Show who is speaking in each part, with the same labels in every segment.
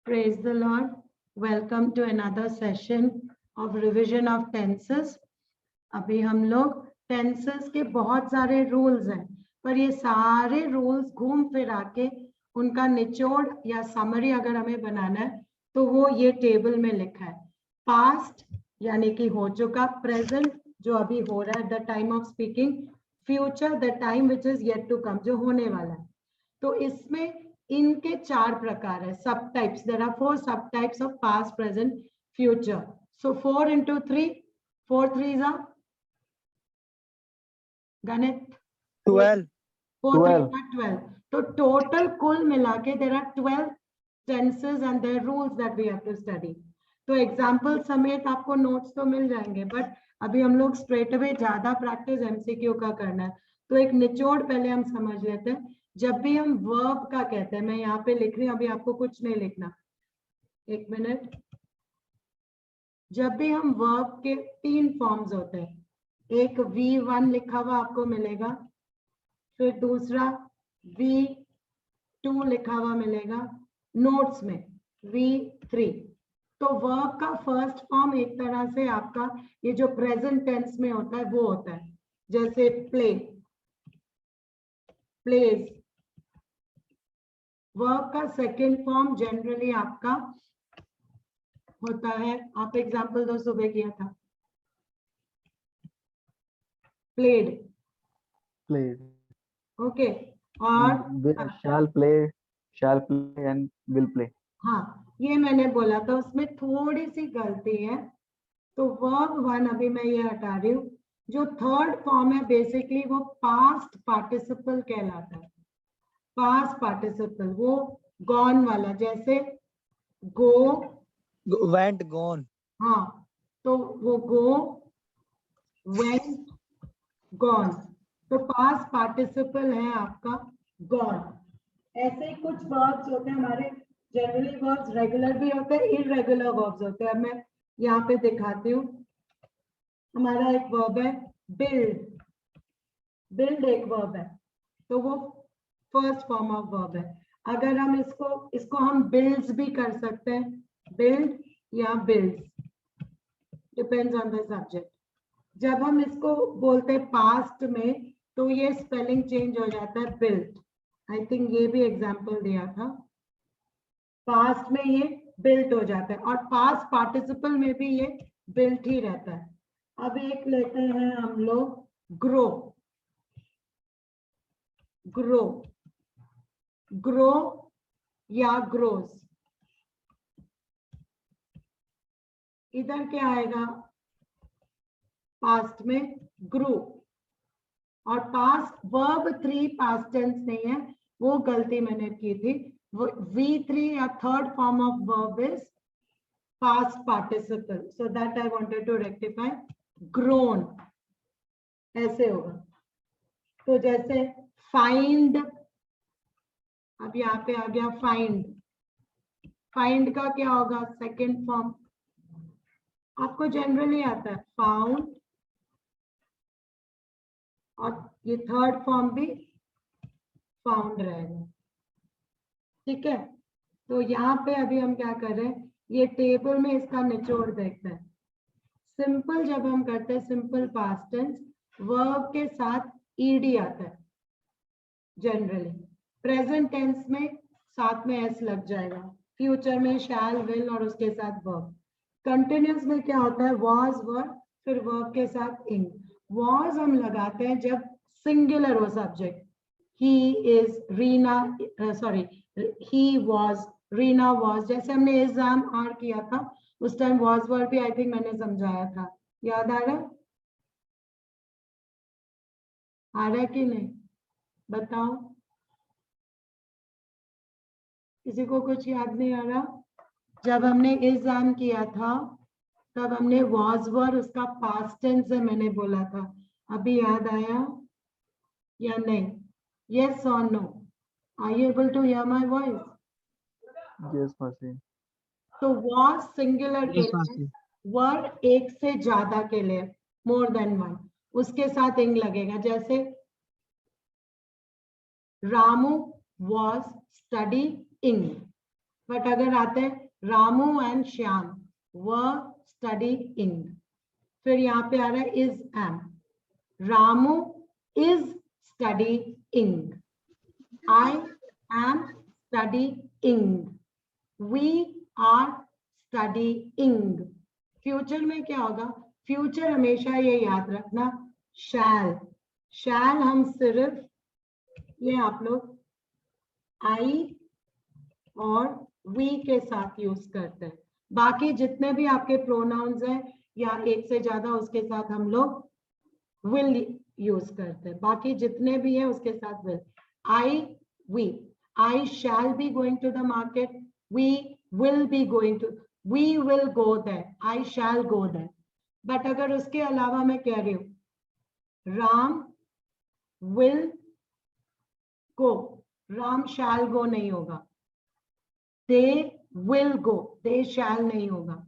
Speaker 1: Praise the Lord. Welcome to another session of revision of tenses. अभी हम लोग tenses के बहुत सारे rules हैं, पर ये सारे rules घूम फिर आके उनका निचोड़ या summary अगर हमें बनाना है तो वो ये टेबल में लिखा है. Past यानी कि हो चुका, present जो अभी हो रहा है, the time of speaking, future the time which is yet to come जो होने वाला है. तो इसमें इनके चार प्रकार है, सब टाइप्स. देयर आर 4 सब types of past, present, future. So 4 into 3, 4 3s are गणित
Speaker 2: 12.
Speaker 1: 4 3s are 12. तो टोटल कुल मिला के there are 12 tenses and there rules that we have to study. तो एग्जांपल समेत आपको नोट्स तो मिल जाएंगे, बट अभी हम लोग स्ट्रेट अवे ज्यादा प्रैक्टिस एमसीक्यू का करना है. तो एक निचोड़ पहले हम समझ लेते हैं. जब भी हम वर्ब का कहते हैं, मैं यहाँ पे लिख रही हूँ, अभी आपको कुछ नहीं लिखना, एक मिनट. जब भी हम वर्ब के 3 फॉर्म्स होते हैं, एक V1 लिखा हुआ आपको मिलेगा, फिर दूसरा V2 लिखा हुआ मिलेगा, नोट्स में V3. तो वर्ब का फर्स्ट फॉर्म एक तरह से आपका ये जो प्रेजेंट टेंस में होता है वो होता है, जैसे प्ले, प्लेज. वर्ब का सेकेंड फॉर्म जनरली आपका होता है, आप एग्जांपल दो, सुबह किया था, प्लेड.
Speaker 2: Played.
Speaker 1: ओके. और
Speaker 2: shall play and will play.
Speaker 1: हाँ, ये मैंने बोला था, उसमें थोड़ी सी गलती है. तो वर्ब 1 अभी मैं ये हटा रही हूँ. जो थर्ड फॉर्म है बेसिकली वो पास्ट पार्टिसिपल कहलाता है. पास्ट पार्टिसिपल वो गॉन वाला, जैसे गो,
Speaker 2: Went, gone.
Speaker 1: हाँ, तो वो गो, वेंट, गॉन. तो पास्ट पार्टिसिपल है आपका गॉन. ऐसे ही कुछ वर्ब्स होते हैं हमारे. जनरली वर्ब्स रेगुलर भी होते हैं, इररेगुलर वर्ब्स होते हैं. अब मैं यहाँ पे दिखाती हूँ. हमारा एक वर्ब है बिल्ड. बिल्ड एक वर्ब है, तो वो फर्स्ट फॉर्म ऑफ वर्ब है. अगर हम इसको हम बिल्ड्स भी कर सकते हैं, बिल्ड या builds, depends on the subject. जब हम इसको बोलते हैं पास्ट में तो ये स्पेलिंग चेंज हो जाता है, बिल्ट. आई थिंक ये भी एग्जांपल दिया था. पास्ट में ये बिल्ट हो जाता है और पास्ट पार्टिसिपल में भी ये बिल्ट ही रहता है. अब एक लेते हैं हम लोग ग्रो. ग्रो, ग्रो या ग्रोस. इधर क्या आएगा, पास्ट में ग्रू. और पास्ट वर्ब 3 पास्ट टेंस नहीं है, वो गलती मैंने की थी. V3 या third form of verb is past participle, so that I wanted to rectify. Grown ऐसे होगा. तो जैसे फाइंड, अब यहाँ पे आ गया फाइंड. फाइंड का क्या होगा, सेकेंड फॉर्म आपको जनरली आता है, फाउंड. और ये थर्ड फॉर्म भी फाउंड रहेगा. ठीक है. तो यहाँ पे अभी हम क्या कर रहे हैं, ये टेबल में इसका निचोड़ देखते हैं. सिंपल जब हम करते हैं सिंपल पास्ट टेंस, वर्ब के साथ ईडी आता है जनरली. प्रेजेंट टेंस में साथ में एस लग जाएगा, फ्यूचर में शैल, विल और उसके साथ वर्ब. कंटिन्यूअस में क्या होता है, वाज, वर, फिर वर्ब के साथ इन. वाज हम लगाते हैं जब सिंगुलर हो subject. He is, Reena, sorry, he was, Reena was. जैसे हमने एग्जाम आर किया था उस टाइम वाज वर्ब भी आई थिंक मैंने समझाया था. याद आ रहा है कि नहीं, बताओ. किसी को कुछ याद नहीं आ रहा? जब हमने एग्जाम किया था तब हमने वाज वर उसका पास्ट टेंस है मैंने बोला था. अभी याद आया या नहीं? यस और no? Are you able to hear my voice?
Speaker 2: Yes, Masi.
Speaker 1: तो वाज सिंगुलर के लिए, वर एक से ज्यादा के लिए, मोर देन वन, उसके साथ इंग लगेगा. जैसे रामू वाज स्टडीइंग. बट अगर आते हैं Ramu and Shyam were studying, फिर यहाँ पे आ रहा है is am, Ramu is studying, I am studying, we are studying। Future में क्या होगा, फ्यूचर हमेशा ये याद रखना शैल, शैल हम सिर्फ ये आप लोग I और we के साथ यूज करते हैं, बाकी जितने भी आपके प्रोनाउंस हैं या एक से ज्यादा उसके साथ हम लोग will यूज करते हैं, बाकी जितने भी हैं उसके साथ will। I shall be going to the market, we will be going to, we will go there, I shall go there। But अगर उसके अलावा मैं कह रही हूं Ram will go, Ram shall go नहीं होगा, they will go, they shall नहीं होगा,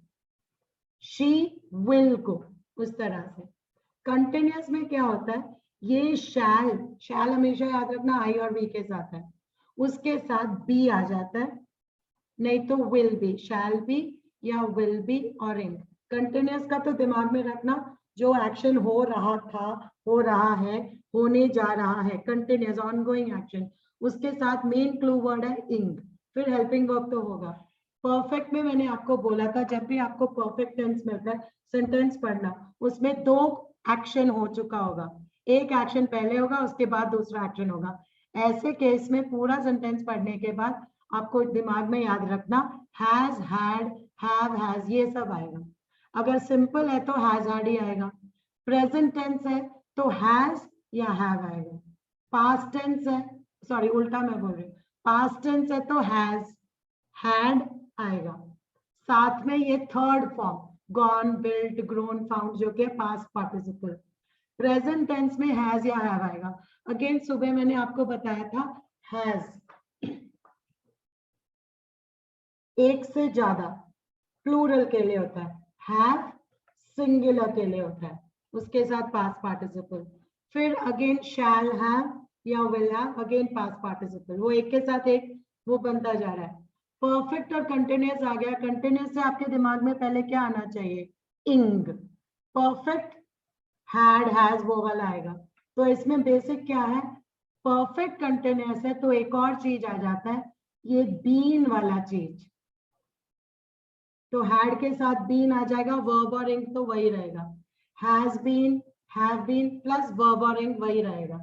Speaker 1: she will go, उस तरह से। कंटिन्यूअस में क्या होता है, ये शैल, शैल हमेशा याद रखना आई और वी के साथ है, उसके साथ बी आ जाता है, नहीं तो विल बी, शैल बी या विल बी और इंग। कंटिन्यूअस का तो दिमाग में रखना जो एक्शन हो रहा था, हो रहा है, होने जा रहा है, कंटिन्यूअस ऑनगोइंग एक्शन, उसके साथ मेन क्लू वर्ड है इंग, फिर हेल्पिंग वर्ब तो होगा। परफेक्ट में मैंने आपको बोला था जब भी आपको परफेक्ट टेंस मिलता है सेंटेंस पढ़ना, उसमें दो एक्शन हो चुका होगा, एक एक्शन पहले होगा उसके बाद दूसरा एक्शन होगा। ऐसे केस में पूरा सेंटेंस पढ़ने के बाद आपको दिमाग में याद रखना हैज, हैड, हैव, हैज, ये सब आएगा। अगर सिंपल है तो हैज हैड ही आएगा, प्रेजेंट टेंस है तो हैज या हैव आएगा, पास्ट टेंस है, सॉरी उल्टा मैं बोल रही हूँ, पास्ट टेंस है तो हैज, हैड आएगा, साथ में ये third form gone, built, grown, found जो कि पास्ट पार्टिसिपल। प्रेजेंट टेंस में हैज या हैव आएगा। अगेन सुबह मैंने आपको बताया था हैज एक से ज्यादा प्लूरल के लिए होता है, हैव सिंगुलर के लिए होता है, उसके साथ पास्ट पार्टिसिपल। फिर अगेन शैल हैव या will have, again past participle, वो एक के साथ एक वो बनता जा रहा है। परफेक्ट और कंटिन्यूअस आ गया, कंटिन्यूअस से आपके दिमाग में पहले क्या आना चाहिए, इंग। परफेक्ट हैड, हैज वो वाला आएगा। तो इसमें बेसिक क्या है, परफेक्ट कंटिन्यूअस है तो एक और चीज आ जाता है, ये बीन वाला चीज, तो हैड के साथ बीन आ जाएगा, वर्ब और इंग तो वही रहेगा, has been, have been plus verb और इंग वही रहेगा,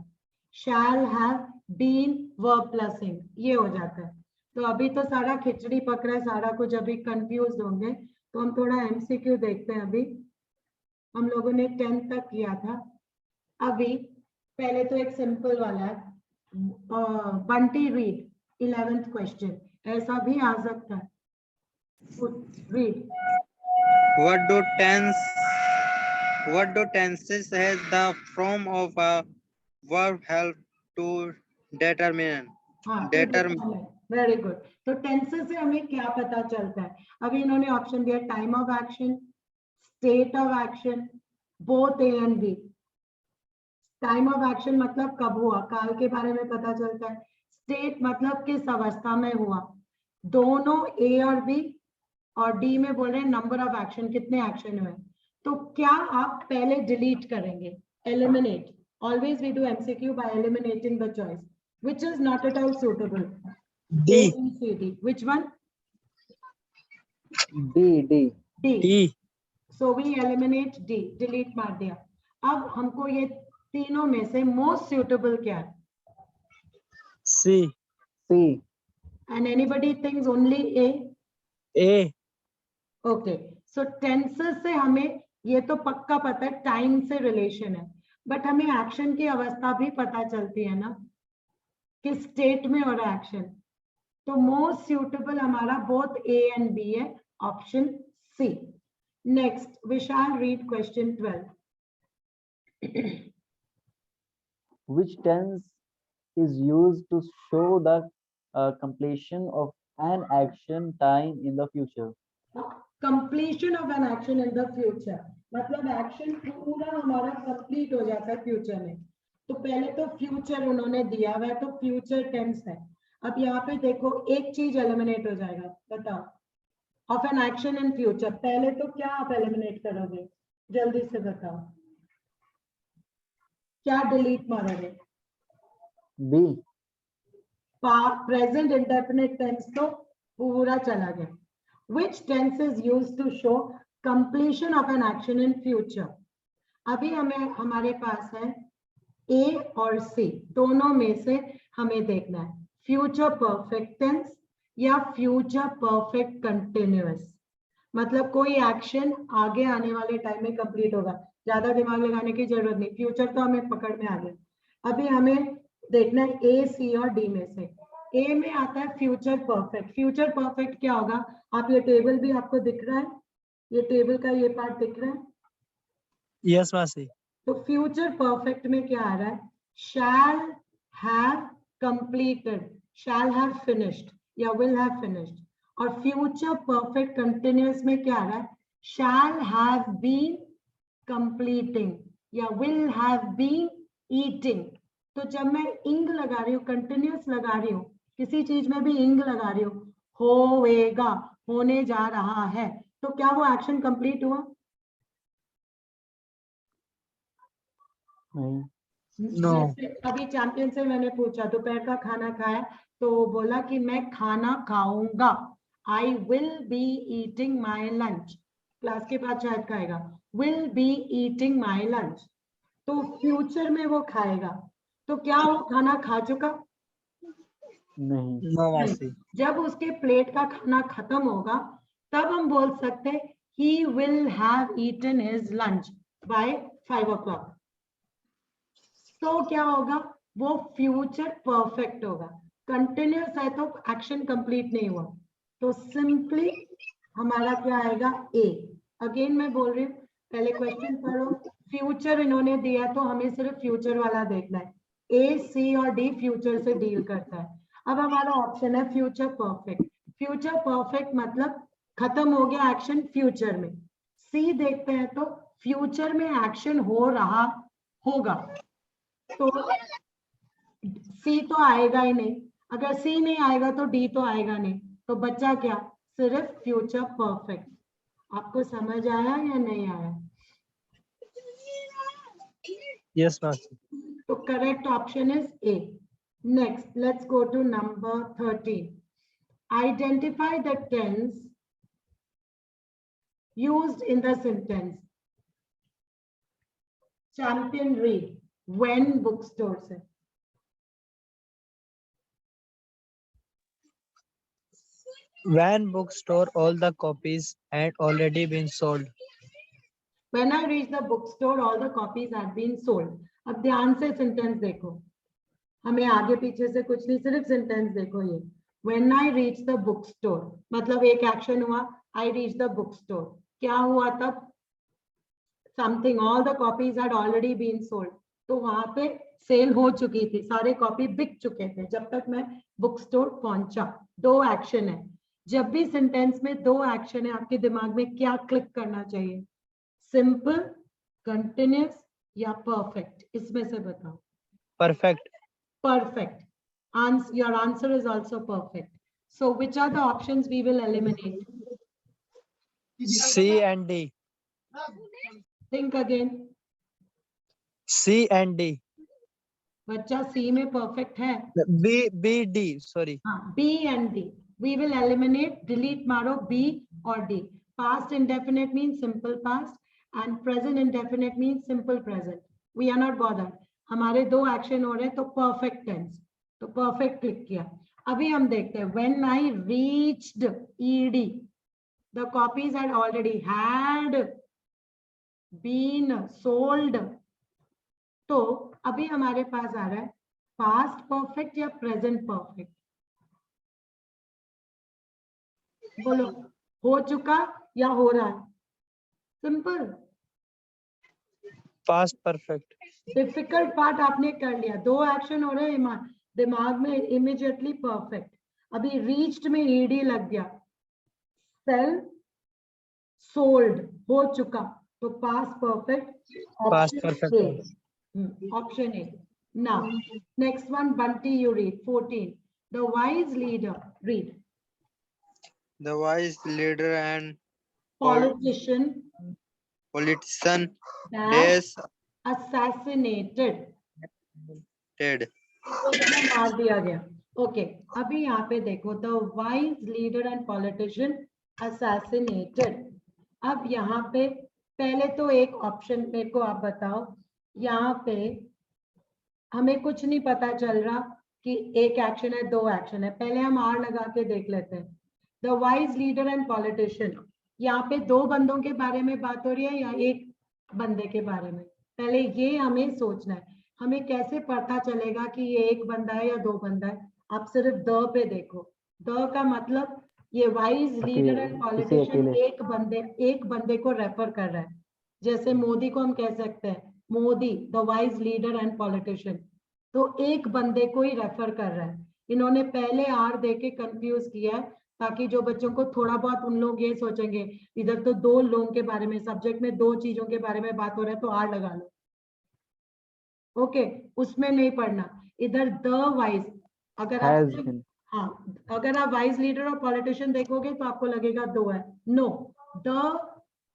Speaker 1: shall have been verb plus ing, ये हो जाता है। तो अभी तो सारा खिचड़ी पक रहा है, सारा कुछ अभी कंफ्यूज होंगे, तो हम थोड़ा एमसीक्यू देखते हैं। अभी हम लोगों ने 10th तक किया था, अभी पहले तो एक सिंपल वाला है, बंटी रीड 11th क्वेश्चन, ऐसा भी आ सकता है, read.
Speaker 3: What do tenses has the form of a verb help to determine?
Speaker 1: Very good. तो टेंसेस से हमें क्या पता चलता है, अभी इन्होंने ऑप्शन दिया time of action, state of action, both A and B. Time of action मतलब कब हुआ, काल के बारे में पता चलता है, स्टेट मतलब किस अवस्था में हुआ, दोनों ए और बी, और डी में बोल रहे हैं नंबर ऑफ एक्शन, कितने एक्शन हुए। तो क्या आप पहले डिलीट करेंगे, eliminate, always we do MCQ by eliminating the choice which is not at all suitable.
Speaker 3: D.
Speaker 1: A, B, C, D. Which one? D. So we eliminate D. Delete मार दिया। अब हमको ये तीनों में से most suitable क्या है?
Speaker 3: C.
Speaker 1: And anybody thinks only A?
Speaker 3: A.
Speaker 1: Okay. So tenses से हमें ये तो पक्का पता है टाइम से रिलेशन है, बट हमें एक्शन की अवस्था भी पता चलती है ना, किस स्टेट में हो रहा एक्शन। तो मोस्ट सूटेबल हमारा बोथ ए एंड बी है, option C. Next Vishal read question 12।
Speaker 2: Which tense is used to show the completion of an action time in the future?
Speaker 1: Completion of an action in the future, मतलब action पूरा हमारा complete हो जाता है future में। तो पहले तो फ्यूचर उन्होंने दिया हुआ है तो फ्यूचर टेंस है। अब यहाँ पे देखो एक चीज एलिमिनेट हो जाएगा, बताओ, of an action in future. पहले तो क्या आप एलिमिनेट करोगे, जल्दी से बताओ, क्या डिलीट मारोगे?
Speaker 2: B.
Speaker 1: प्रेजेंट इंडेफिनिट टेंस तो पूरा चला गया। Which tense is used to show completion of an action in future? अभी हमारे पास है A और C, दोनों में से हमें देखना है फ्यूचर परफेक्ट टेंस या फ्यूचर परफेक्ट कंटिन्यूअस। मतलब कोई एक्शन आगे आने वाले टाइम में कंप्लीट होगा, ज्यादा दिमाग लगाने की जरूरत नहीं, फ्यूचर तो हमें पकड़ में आ गया। अभी हमें देखना है A, C और D में से। A में आता है फ्यूचर परफेक्ट। फ्यूचर परफेक्ट क्या होगा, आप ये टेबल भी आपको दिख रहा है, ये टेबल का ये पार्ट दिख रहा है?
Speaker 4: यस मासी।
Speaker 1: तो फ्यूचर परफेक्ट में क्या आ रहा है, shall have completed, shall have finished या विल हैव फिनिश्ड। और फ्यूचर परफेक्ट कंटिन्यूअस में क्या आ रहा है, शैल हैव बीन कंप्लीटिंग या विल हैव बीन ईटिंग। तो जब मैं इंग लगा रही हूँ, कंटिन्यूअस लगा रही हूँ, किसी चीज में भी इंग लगा रही हूँ, होएगा, होने जा रहा है, तो क्या वो एक्शन कंप्लीट हुआ?
Speaker 2: नहीं।
Speaker 4: No.
Speaker 1: जैसे अभी चैंपियन से मैंने पूछा दोपहर का खाना खाया, तो वो बोला कि मैं खाना खाऊंगा, I will be eating my lunch. Class के बाद शायद खाएगा, will be eating my lunch. तो फ्यूचर में वो खाएगा, तो क्या वो खाना खा चुका?
Speaker 2: नहीं।
Speaker 4: नो मासी।
Speaker 1: जब उसके प्लेट का खाना खत्म होगा तब हम बोल सकते हैं he will have eaten his lunch by 5 o'clock। तो क्या होगा, वो फ्यूचर परफेक्ट होगा। कंटिन्यूअस है तो एक्शन कंप्लीट नहीं हुआ, तो सिंपली हमारा क्या आएगा, ए। अगेन मैं बोल रही हूँ, पहले क्वेश्चन पढ़ो, फ्यूचर इन्होंने दिया तो हमें सिर्फ फ्यूचर वाला देखना है। ए, सी और डी फ्यूचर से डील करता है। अब हमारा ऑप्शन है फ्यूचर परफेक्ट। फ्यूचर परफेक्ट मतलब खत्म हो गया एक्शन फ्यूचर में। सी देखते हैं तो फ्यूचर में एक्शन हो रहा होगा, तो सी तो आएगा ही नहीं। अगर सी नहीं आएगा तो डी तो आएगा नहीं, तो बचा क्या, सिर्फ फ्यूचर परफेक्ट। आपको समझ आया या नहीं आया?
Speaker 4: यस मासी।
Speaker 1: तो correct option is A. Next let's go to number 13। Identify the tense used in the sentence। Champion read when bookstore से।
Speaker 4: When bookstore all the copies had already been sold।
Speaker 1: When I reached the bookstore, all the copies had been sold। अब ध्यान से sentence देखो, हमें आगे पीछे से कुछ नहीं, सिर्फ सेंटेंस देखो ये। When I reached the bookstore मतलब एक एक्शन हुआ, I reached the bookstore, क्या हुआ तब, something, all the copies had already been sold। तो वहां पे सेल हो चुकी थी, सारे कॉपी बिक चुके थे जब तक मैं बुक स्टोर पहुंचा। दो एक्शन है, जब भी सेंटेंस में दो एक्शन है आपके दिमाग में क्या क्लिक करना चाहिए, सिंपल, कंटिन्यूअस या परफेक्ट? इसमें से बताओ।
Speaker 4: Perfect।
Speaker 1: Perfect. Your answer is also perfect. So which are the options we will eliminate?
Speaker 4: C and D।
Speaker 1: Think again.
Speaker 4: C and D।
Speaker 1: बच्चा सी में परफेक्ट है,
Speaker 4: B D sorry।
Speaker 1: हाँ, B and D. We will eliminate, delete मारो B और D. Past indefinite means simple past and present indefinite means simple present. We are not bothered. हमारे दो action हो रहे हैं तो परफेक्ट टेंस, तो परफेक्ट क्लिक किया। अभी हम देखते हैं when I reached ED, the copies had already had been sold। तो अभी हमारे पास आ रहा है पास्ट परफेक्ट या प्रेजेंट परफेक्ट, बोलो, हो चुका या हो रहा है? Simple.
Speaker 4: Past perfect।
Speaker 1: Difficult part आपने कर लिया, दो एक्शन हो रहे हैं दिमाग में इमीडिएटली परफेक्ट। अभी रीच्ड में ईडी लग गया, सेल सोल्ड हो चुका, तो past perfect
Speaker 4: Past perfect।
Speaker 1: Option A. Now next one, Bunty you read 14। The wise leader, read.
Speaker 3: The wise leader and
Speaker 1: Politician
Speaker 3: politician
Speaker 1: dash
Speaker 3: dash
Speaker 1: assassinated.
Speaker 3: dead.
Speaker 1: तो इसमें मार दिया गया. ओके, अभी यहाँ पे देखो, the wise leader and politician assassinated. अब यहाँ पे पहले तो एक ऑप्शन मेरे को आप बताओ, यहाँ पे हमें कुछ नहीं पता चल रहा कि एक एक्शन है, दो एक्शन है. पहले हम आर लगा के देख लेते हैं. The wise leader and politician, यहाँ पे दो बंदों के बारे में बात हो रही है या एक बंदे के बारे में? पहले ये हमें सोचना है. हमें कैसे पता चलेगा कि ये एक बंदा है या दो बंदा है? आप सिर्फ द पे देखो. द का मतलब ये वाइज लीडर एंड पॉलिटिशियन एक बंदे को रेफर कर रहा है. जैसे मोदी को हम कह सकते हैं Modi the wise leader and politician, तो एक बंदे को ही रेफर कर रहा है. इन्होंने पहले आर दे के कंफ्यूज किया है ताकि जो बच्चों को थोड़ा बहुत, उन लोग ये सोचेंगे इधर तो दो लोगों के बारे में, सब्जेक्ट में दो चीजों के बारे में बात हो रहा है तो आर लगा लो. ओके, उसमें नहीं पढ़ना. इधर द वाइज, अगर आप हाँ, अगर आप वाइज लीडर और पॉलिटिशियन देखोगे तो आपको लगेगा दो है. No, the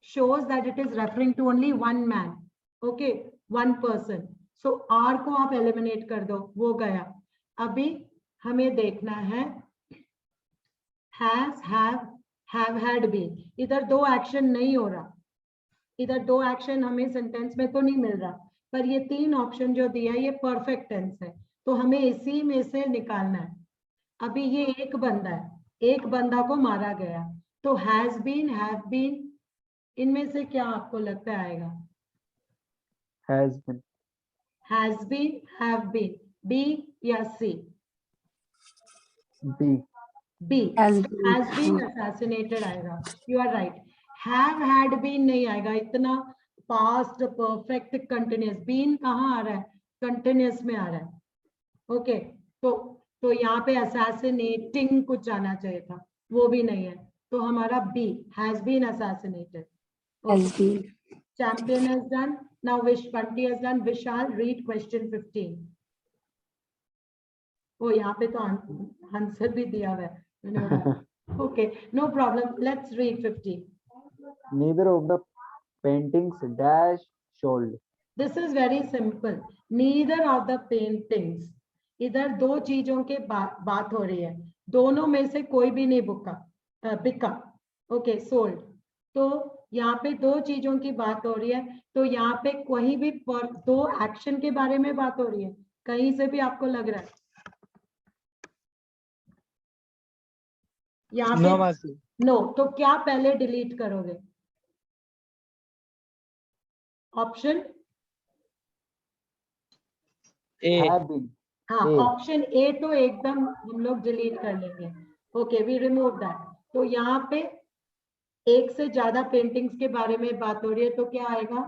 Speaker 1: shows that it is referring to only one man. Okay, one person. So R को आप एलिमिनेट कर दो, वो गया. अभी हमें देखना है has, have had been. इधर दो एक्शन नहीं हो रहा, इधर दो एक्शन हमें सेंटेंस में तो नहीं मिल रहा, पर ये तीन ऑप्शन जो दिया है ये परफेक्ट टेंस है, तो हमें इसी में से निकालना है. अभी ये एक बंदा है, एक बंदा को मारा गया, तो हैज बीन, हैव बीन, इनमें से क्या आपको लगता है आएगा?
Speaker 2: has been,
Speaker 1: have been, B या C?
Speaker 2: B,
Speaker 1: has been assassinated आएगा. You are right. have had been नहीं आएगा, इतना past perfect continuous. been कहाँ आ रहा है? continuous में आ रहा है. ओके, तो यहाँ पे assassinating कुछ आना चाहिए था, वो भी नहीं है, तो हमारा B, has been assassinated. Okay. Champion has done. Now Bunty has done. Vishal, read question 15. Oh, यहाँ पे तो आंसर भी दिया हुआ है. Okay, no problem. Let's read 15.
Speaker 2: neither of the paintings dash showed.
Speaker 1: This is very simple. Neither of the paintings. इधर दो चीजों के बात हो रही है, दोनों में से कोई भी नहीं बिका. Okay, sold. तो यहाँ पे दो चीजों की बात हो रही है, तो यहाँ पे कहीं भी दो एक्शन के बारे में बात हो रही है, कहीं से भी आपको लग रहा है? यहाँ पे नो, तो क्या पहले डिलीट करोगे? Option
Speaker 4: A.
Speaker 1: हाँ, ऑप्शन ए तो एकदम हम लोग डिलीट कर लेंगे. Okay, we remove that. तो यहाँ पे एक से ज्यादा पेंटिंग्स के बारे में बात हो रही है, तो क्या आएगा?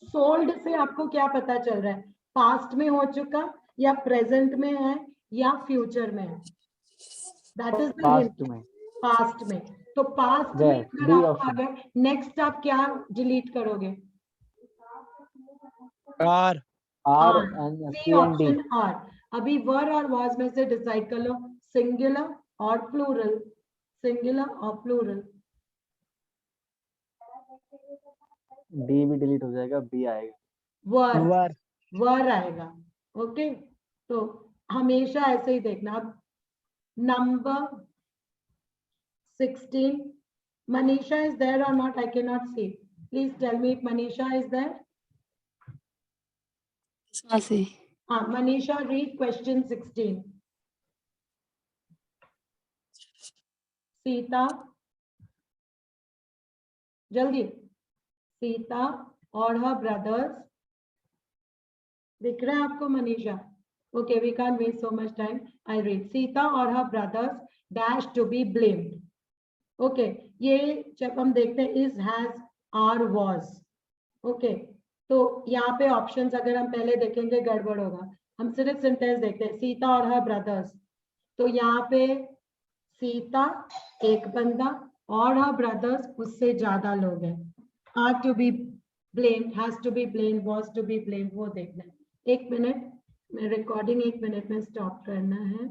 Speaker 1: सोल्ड से आपको क्या पता चल रहा है? पास्ट में हो चुका या प्रेजेंट में है या फ्यूचर में है? दैट इज पास्ट में. तो पास्ट में अगर आप आ गए, नेक्स्ट आप क्या डिलीट करोगे?
Speaker 4: R
Speaker 2: and C and D.
Speaker 1: R. अभी वर और वाज में से डिसाइड कर लो, सिंगुलर और प्लूरल. सिंगुलर और प्लूरल.
Speaker 2: D भी डिलीट हो जाएगा, B आएगा.
Speaker 1: वर आएगा. ओके, तो हमेशा ऐसे ही देखना. अब number 16. Manisha is there or not? I cannot see. Please tell me if Manisha is there. Manisha, read question 16. Sita, जल्दी. सीता और her brothers. दिख रहा है आपको Manisha? Okay, we can't waste so much time. I read. Sita और her brothers dash to be blamed. Okay, ये जब हम देखते हैं is, has, are, was. Okay, तो यहाँ पे ऑप्शंस अगर हम पहले देखेंगे गड़बड़ होगा. हम सिर्फ सेंटेंस देखते हैं, सीता और her brothers. तो यहाँ पे सीता एक बंदा और her brothers उससे ज्यादा लोग हैं. Are to be blamed, has to be blamed, was to be blamed, वो देखना है. एक मिनट, मैं रिकॉर्डिंग 1 मिनट में स्टॉप करना है।